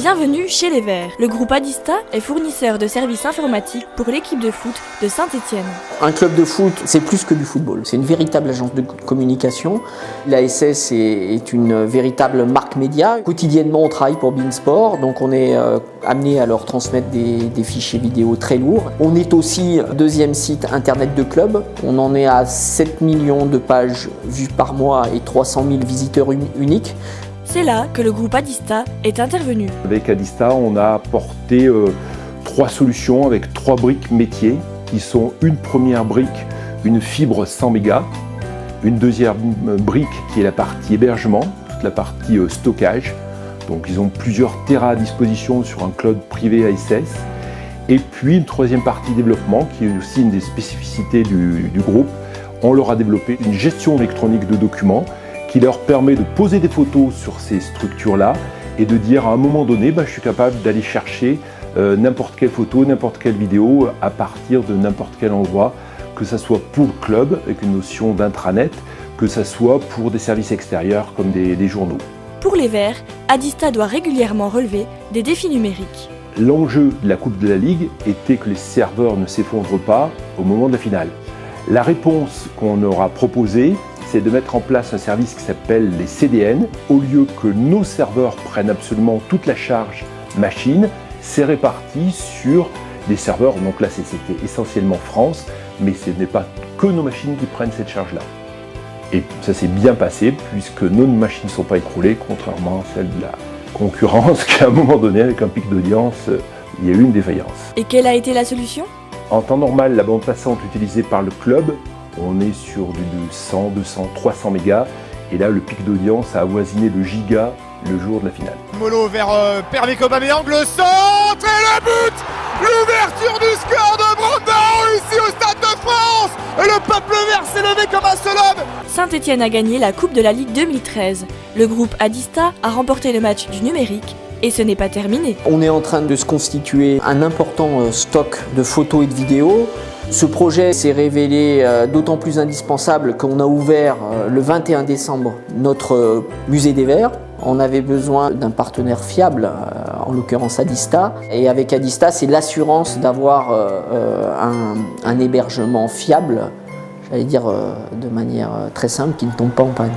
Bienvenue chez les Verts. Le groupe Adista est fournisseur de services informatiques pour l'équipe de foot de Saint-Étienne. Un club de foot, c'est plus que du football. C'est une véritable agence de communication. L'ASS est une véritable marque média. Quotidiennement, on travaille pour Beansport, donc on est amené à leur transmettre des fichiers vidéo très lourds. On est aussi deuxième site internet de club. On en est à 7 millions de pages vues par mois et 300 000 visiteurs uniques. C'est là que le groupe Adista est intervenu. Avec Adista, on a apporté 3 solutions avec 3 briques métiers qui sont une première brique, une fibre 100 mégas, une deuxième brique qui est la partie hébergement, toute la partie stockage. Donc ils ont plusieurs terras à disposition sur un cloud privé ASS. Et puis une troisième partie développement qui est aussi une des spécificités du groupe. On leur a développé une gestion électronique de documents qui leur permet de poser des photos sur ces structures-là et de dire à un moment donné, je suis capable d'aller chercher n'importe quelle photo, n'importe quelle vidéo à partir de n'importe quel endroit, que ce soit pour le club avec une notion d'intranet, que ce soit pour des services extérieurs comme des journaux. Pour les Verts, Adista doit régulièrement relever des défis numériques. L'enjeu de la Coupe de la Ligue était que les serveurs ne s'effondrent pas au moment de la finale. La réponse qu'on aura proposée, c'est de mettre en place un service qui s'appelle les CDN. Au lieu que nos serveurs prennent absolument toute la charge machine, c'est réparti sur des serveurs. Donc là, c'était essentiellement France, mais ce n'est pas que nos machines qui prennent cette charge-là. Et ça s'est bien passé puisque nos machines ne sont pas écroulées, contrairement à celles de la concurrence, qu'à un moment donné, avec un pic d'audience, il y a eu une défaillance. Et quelle a été la solution ? En temps normal, la bande passante utilisée par le club, on est sur du 100, 200, 300 mégas. Et là, le pic d'audience a avoisiné le giga le jour de la finale. Molo vers Pervic Aubameyang, le centre et le but. L'ouverture du score de Brandao ici au Stade de France. Et le peuple vert s'est levé comme un seul homme. Saint-Étienne a gagné la Coupe de la Ligue 2013. Le groupe Adista a remporté le match du numérique. Et ce n'est pas terminé. On est en train de se constituer un important stock de photos et de vidéos. Ce projet s'est révélé d'autant plus indispensable qu'on a ouvert le 21 décembre notre musée des Verts. On avait besoin d'un partenaire fiable, en l'occurrence Adista. Et avec Adista, c'est l'assurance d'avoir un hébergement fiable, j'allais dire de manière très simple, qui ne tombe pas en panne.